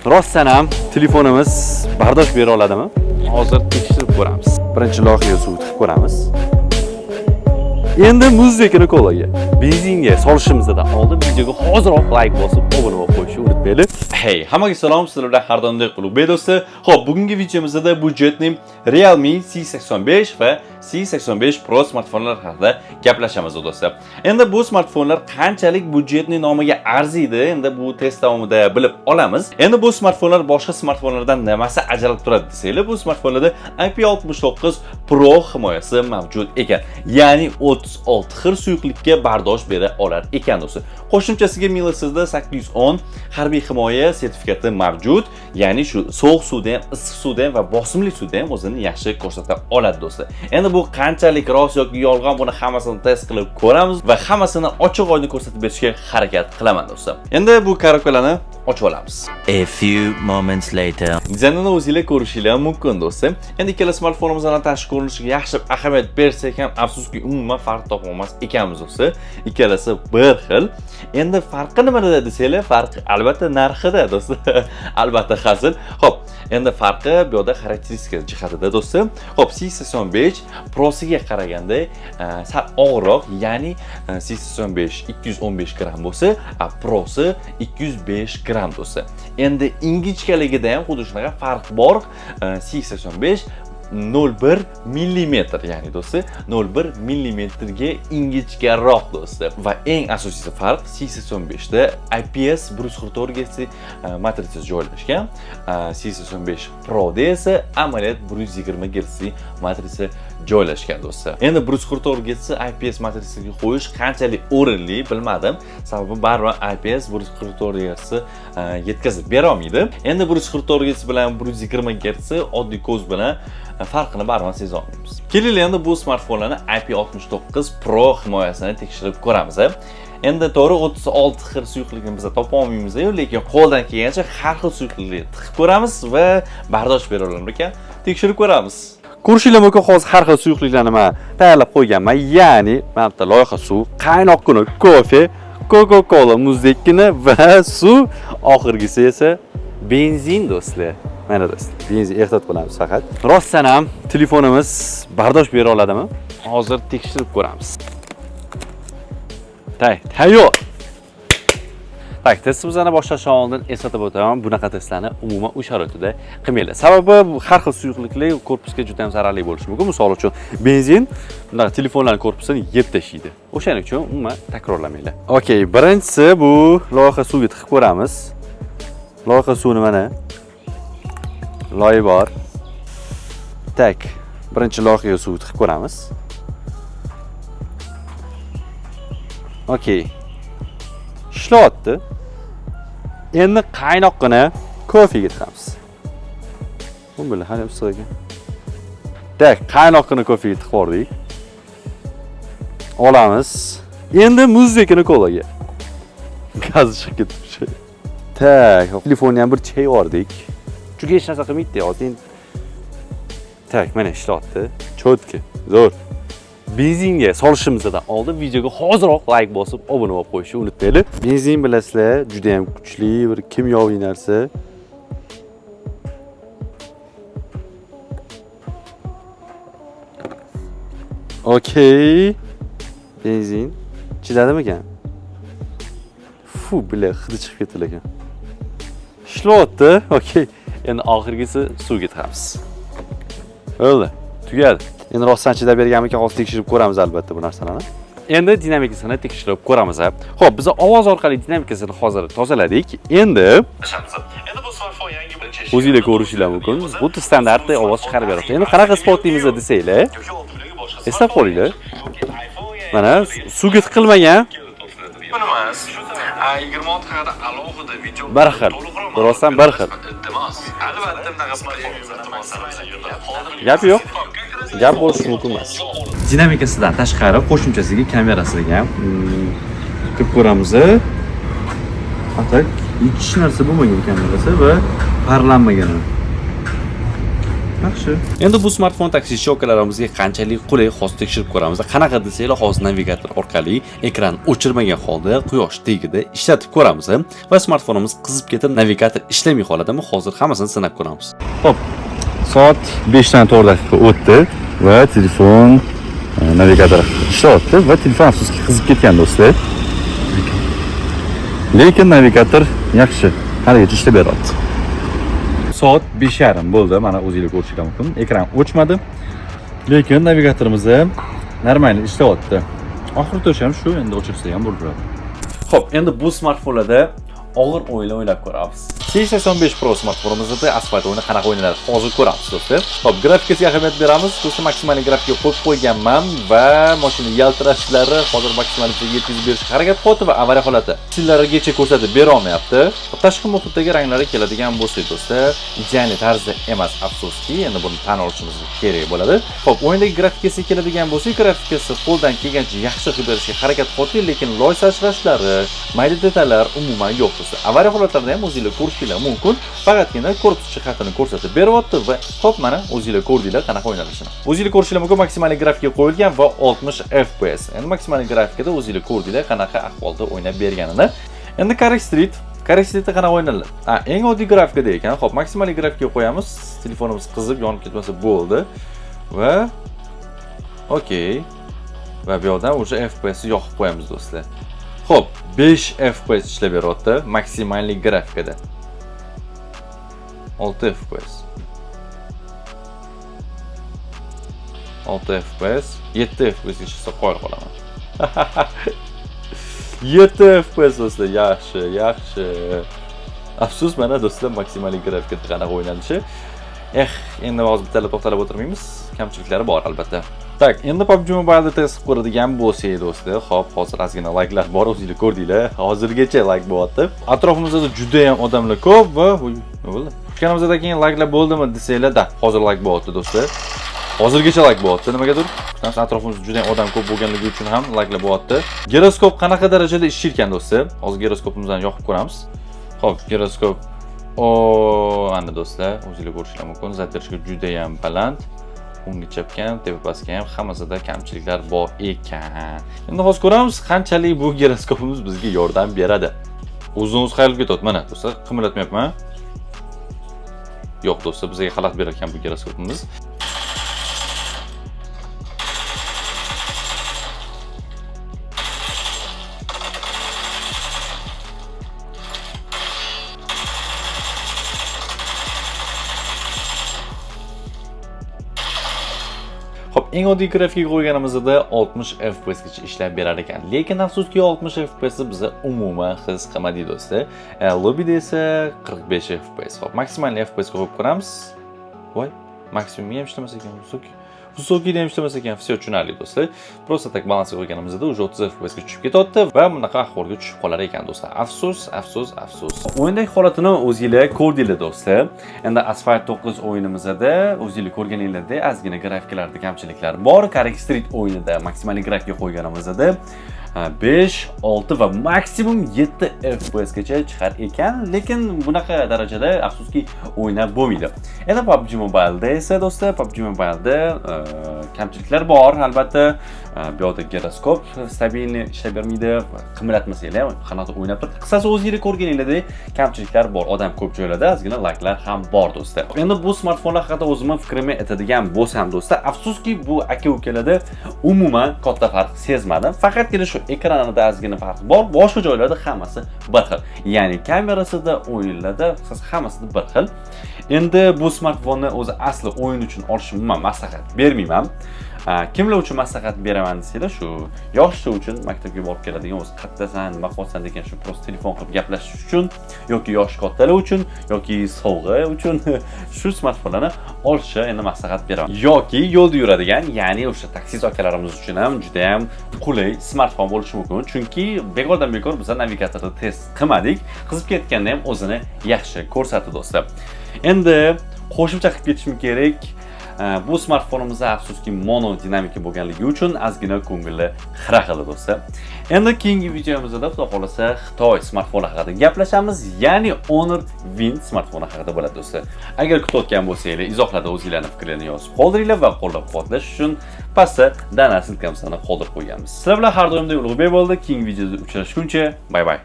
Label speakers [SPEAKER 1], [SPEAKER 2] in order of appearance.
[SPEAKER 1] Rostdan ham telefonimiz bardosh bera oladimi? Hozir tekshirib ko'ramiz. Birinchi loyihaga suv tiqib ko'ramiz. Endi muzikani kolaga, benzinga solishimizdan oldin videoga hoziroq like bosib, obuna bo'lib qo'yishni unutmaylik. Hey, hammaga salom, sizlar bilan har doimdek Ulug'bek do'stlar. Xo'p, bugungi videomizda budjetning Realme C85 va C85 Pro smartfonlar haqida gaplashamiz do'stlar. Endi bu smartfonlar qanchalik budjetning nomiga arziydi, endi bu test davomida bilib olamiz. Endi bu smartfonlar boshqa smartfonlardan nimasi ajralib turadi desanglar, bu smartfonlarda IP69 Pro himoyasi mavjud ekan. Ya'ni 36 xil suyuqlikka bardosh bera olar ekan do'stlar. Qo'shimchasiga millisizda 810 harbiy himoya sertifikati mavjud. Ya'ni shu sovuq suvda ham, issiq suvda ham va bosimli suvda ham o'zini yaxshi ko'rsata oladi do'stlar. Endi bu qanchalik rost yoki yolg'on, buni hammasini test qilib ko'ramiz va hammasini ochiq-oydin ko'rsatib berishga harakat qilaman do'stlar. Endi bu karokalarni ochib olamiz.
[SPEAKER 2] A few moments later.
[SPEAKER 1] Dizaynini o'zingizlar ko'rishingiz mumkin do'stlar. Endi ikkala smartfonimizning tashqi ko'rinishiga yaxshi ahamiyat bersak ham, afsuski umuman farq topolmas ekanmiz do'stlar. Ikkalasi bir xil. Endi farqi nimada desanglar, farqi albatta narxida do'stlar. Albatta hazil. Xo'p, endi farqi bu yerda xarakteristika jihatida do'stlar. Xo'p, C85 Pro'siga qaraganda sal og'irroq, ya'ni C85 215 gram bo'lsa, Pro'si 205 gram do'stlar. Endi ingichkaligida ham xuddi shunaqa farq bor. C85 0,1 mm, ya'ni do'stlar 0,1 mm ga ingichkaroq do'stlar. Va eng asosiy farq C85 da IPS 144 Hz matritsasi joylashgan. C85 Pro da esa AMOLED 120 Hz matritsasi joylashgan do'stlar. Endi 144 Hz IPS matritsasiga qo'yish qanchalik o'rinli bilmadim. Sababi baribir IPS 144 Hz yetkazib bera olmaydi. Endi 144 Hz bilan 120 Hz oddiy ko'z bilan farqini baribir seza olmaymiz. Keling, endi bu smartfonlarning IP69 Pro himoyasini tekshirib ko'ramiz. Endi to'g'ri 36 xil suyuqlikni biz topa olmaymiz, lekin qo'ldan kelgancha har xil suyuqlikni tiqib ko'ramiz va bardosh bera olamiz ekan. Tekshirib ko'ramiz. Ko'rishinglar mumkin, hozir har xil suyuqliklarni men tayyorlab qo'yganman. Ya'ni, mana bu loyiha suv, qaynoq kuni kofe, Coca-Cola muzdekini va suv, oxirgisi esa benzin do'stlar. Mana do'stlar, benzin ehtiyot qilamiz faqat. Rostdan ham telefonimiz bardosh bera oladimi? Hozir tekshirib ko'ramiz. Tayyor. Testimizni boshlashdan oldin eslatib o'taman, bunaqa testlarni umuman uy sharoitida qilmanglar. Sababi har xil suyuqliklar korpusga juda ham zararli bo'lishi mumkin. Misol uchun, benzin bunday telefonlarning korpusini yeb tashlaydi. O'shaning uchun umuman takrorlamanglar. Okey, birinchisi bu loyiha suvga tiqib ko'ramiz. Loyiha suvni mana loyi bor. Birinchi loyihaga suv tiqib ko'ramiz. Okey. Ishlayapti. Endi qaynoqqina kofega tiqamiz. Bu bilan hali ustiga. Qaynoqqina kofega tiqib yubordik. Olamiz. Endi muzdekini kolaga. Gaz chiqib ketibdi. Telefonni ham bir chay yubordik. Chunki hech narsa qilmaydi hozir. Mana ishlayapti. Chotki, zo'r. Benzinga solishimizdan oldin videoga hoziroq like bosib, obuna bo'lib qo'yishni unutmaylik. Benzin bilasizlar, juda ham kuchli bir kimyoviy narsa. Okey. Benzin chidadimi ekan? Bila hidi chiqib ketdi ekan. Ishlayapti. Okey. Endi oxirgisi suvga tiqamiz. Bo'ldi. Tugadi. Endi rostdan chidab berganmikan, hozir tekshirib ko'ramiz albatta bu narsalarni. Endi dinamikasini tekshirib ko'ramiz. Xo'p, biz ovoz orqali dinamikasini hozir tozaladik. Endi bu smartfon yangi o'zingizlar ko'rishinglar mumkin. Xuddi standart ovoz chiqarib beradi. Endi qanaqa spotlaymiz desanglar, eslab qolinglar. Mana suvga tiqilmagan.
[SPEAKER 3] Emas. 26 haqida alohida video.
[SPEAKER 1] Bir xil. Rostdan bir xil.
[SPEAKER 3] Albatta bunaqa smartfon.
[SPEAKER 1] Gap yo'q. Gap bo'lishi mumkin emas. Dinamikasidan tashqari qo'shimchasiga kamerasiga ham qilib ko'ramiz. Hech narsa bo'lmagan kamerasi va parlanmagan. Yaxshi.
[SPEAKER 4] Endi bu smartfon taksi shokkalarimizga qanchalik qulay hozir tekshirib ko'ramiz. Qanaqa desanglar, hozir navigator orqali ekran o'chirmagan holda quyosh tagida ishlatib ko'ramiz va smartfonimiz qizib ketib navigator ishlamay qoladimi? Hozir hammasini sinab ko'ramiz.
[SPEAKER 1] Xo'p. Soat 5 dan 4 daqiqa o'tdi va telefon navigator ishlayapti va telefon afsuski qizib ketgan do'stlar. Lekin navigator yaxshi, haligacha ishlab beryapti. Soat 5:30 bo'ldi. Mana o'zingiz ko'rishingiz mumkin. Ekran o'chmadi. Lekin navigatorimiz ham normal ishlayapti. Oxirida ham shu, endi o'chirsa ham bo'laveradi. Xo'p, endi bu smartfonlarda og'ir o'yinlar o'ylab ko'ramiz. C85 Pro smartfonimizda asfalt o'yini qanaqa o'yinlar hozir ko'ramiz do'stlar. Xo'p, grafikasiga ahamiyat beramiz. Do'stlar, maksimal grafikaga qo'yib qo'yganman va mashina yaltirashlari hozir maksimalizatsiyaga yetkazib berishga harakat qilyapti va avariya holati pixellarigacha ko'rsatib bera olmayapti. Tashqi muhitdagi ranglari keladigan bo'lsa do'stlar, ideal tarzda emas, afsuski, endi buni tan olishimiz kerak bo'ladi. Xo'p, o'yindagi grafikasiga keladigan bo'lsa, grafikasi qo'ldan kelgancha yaxshi qilib berishga harakat qilyapti, lekin loy sachrashlar, mayda detallar umuman yo'q do'stlar. Avariya holatlarida ham o'zingizlar ko'rishingiz mumkin. Faqatgina korpus jihatini ko'rsatib beryapti va xo'p, mana o'zingizlar ko'rdinglar qanaqa o'ynalishini. O'zingizlar ko'rishingiz mumkin, maksimal grafikaga qo'yilgan va 60 FPS. Endi maksimal grafikada o'zingizlar ko'rdinglar qanaqa ahvolda o'ynab berganini. Endi Carrick Street qanaqa o'ynaladi? Eng oddiy grafikada ekan. Xo'p, maksimal grafikaga qo'yamiz. Telefonimiz qizib yonib ketmasa bo'ldi. Va okey. Va bu yerdan o'sha FPS ni yoqib qo'yamiz do'stlar. Xo'p, 5 FPS ishlab beryapti maksimal grafikada. 6 FPS. 6 FPS, 7 FPS ishsa qo'yib qolaman. 7 FPS do'stlar, yaxshi. Afsus, mana do'stlar maksimal grafikada qanaqa o'ynalishi. Endi hozir bittalar to'xtalib o'tirmaymiz. Kamchiliklari bor albatta. Tak, endi PUBG Mobile'da test qilib ko'radigan bo'lsak do'stlar, xo'p, hozir ozgina like'lar bor, o'zingizlar ko'rdinglar. Hozirgacha like bo'lyapti. Atrofimizda juda ham odamlar ko'p va bo'ldi. Kanalımızda keyin like'lar bo'ldimi desanglar-da, hozir like bo'lyapti do'stlar. Hozirgacha like bo'lyapti. Nimagadir? Biz atrofimizda juda ham odam ko'p bo'lganligi uchun ham like'lar bo'lyapti. Giroskop qanaqa darajada ishlar ekan do'stlar? Hozir giroskopimizni yoqib ko'ramiz. Xo'p, giroskop ana do'stlar, o'zingizlar ko'rishingiz mumkin. Zatirishga juda ham baland. O'ngga chapgan, tepa pastga ham hammasida kamchiliklar bor ekan. Endi hozir ko'ramiz qanchalik bu giroskopimiz bizga yordam beradi. O'zimiz qayrilib ketyapti. Mana do'stlar, qimillatmayapman. Yo'q do'stlar, bizga xalaqit berar ekan bu giroskopimiz. Xo'p, eng oddiy grafikaga qo'yganimizda 60 FPS gacha ishlab berar ekan. Lekin afsuski 60 FPS bizni umuman his qilmadi do'stlar. Lobbyda esa 45 FPS. Xo'p, maksimal FPS ga qo'yib ko'ramiz. Voy, maksimum ham ishlamasa ekan, Vысокий ham ishlamasa ekan, все tushunarli do'stlar. Просто tak balansga qo'yganimizda уже 30 FPS ga tushib ketyapti va bunaqa ahvolga tushib qolar ekan do'stlar. Afsus. O'yindagi holatini o'zingizlar ko'rdinglar do'stlar. Endi Asphalt 9 o'yinimizda o'zingizlar ko'rganinglardek ozgina grafikalarda kamchiliklar bor. Carrick Street o'yinida maksimal grafikaga qo'yganimizda 5, 6 va maksimum 7 FPS gacha chiqar ekan, lekin bunaqa darajada afsuski o'ynab bo'lmaydi. Endi PUBG Mobile'da esa do'stlar, PUBG Mobile'da kamchiliklar bor, albatta. Bu yerda giroskop stabilni ishlab bermaydi, qimmatmasanglar ham qanot o'ynab turadi. Qisqasi o'zingizlar ko'rganinglardek kamchiliklar bor. Odam ko'p joylarda ozgina like'lar ham bor do'stlar. Endi bu smartfonlar haqida o'zimning fikrimni aytadigan bo'lsam do'stlar, afsuski bu aka-ukalarda umuman katta farq sezmadim. Faqatgina shu ekranida ozgina farq bor. Boshqa joylarda hammasi bir xil. Ya'ni kamerasida, o'yinlarda, hammasida bir xil. Endi bu smartfonni o'zi asli o'yin uchun olishni umuman maslahat bermayman. Kimlar uchun maslahat beraman desanglar, shu yoshlar uchun maktabga borib keladigan, o'zi qattasan, nima qilsan degan shu prosta telefon qilib gaplashish uchun yoki yosh kattalar uchun yoki sovg'a uchun shu smartfonlarni olishni endi maslahat beraman. Yoki yo'lda yuradigan, ya'ni o'sha taksi akalarimiz uchun ham juda ham qulay smartfon bo'lishi mumkin. Chunki bekordan bekor biz navigatorda test qilmadik. Qizib ketganda ham o'zini yaxshi ko'rsatdi do'stlar. Endi qo'shimcha qilib ketishim kerak.
[SPEAKER 4] Bu smartfonimiz afsuski mono dinamika bo'lganligi uchun ozgina ko'ngilli xira qildi do'stlar. Endi keyingi videomizda xudo xolasa Xitoy smartfoni haqida gaplashamiz, ya'ni Honor Wind smartfoni haqida bo'ladi do'stlar. Agar kutayotgan bo'lsanglar, izohlarda o'zingizlarning fikrlarini yozib qoldiringlar va qo'llab-quvvatlash uchun pastda Dana silkamsani qoldirib qo'yganmiz. Sizlar bilan har doimdek Ulug'bek bo'ldi. Keyingi videoda uchrashguncha, bay bay.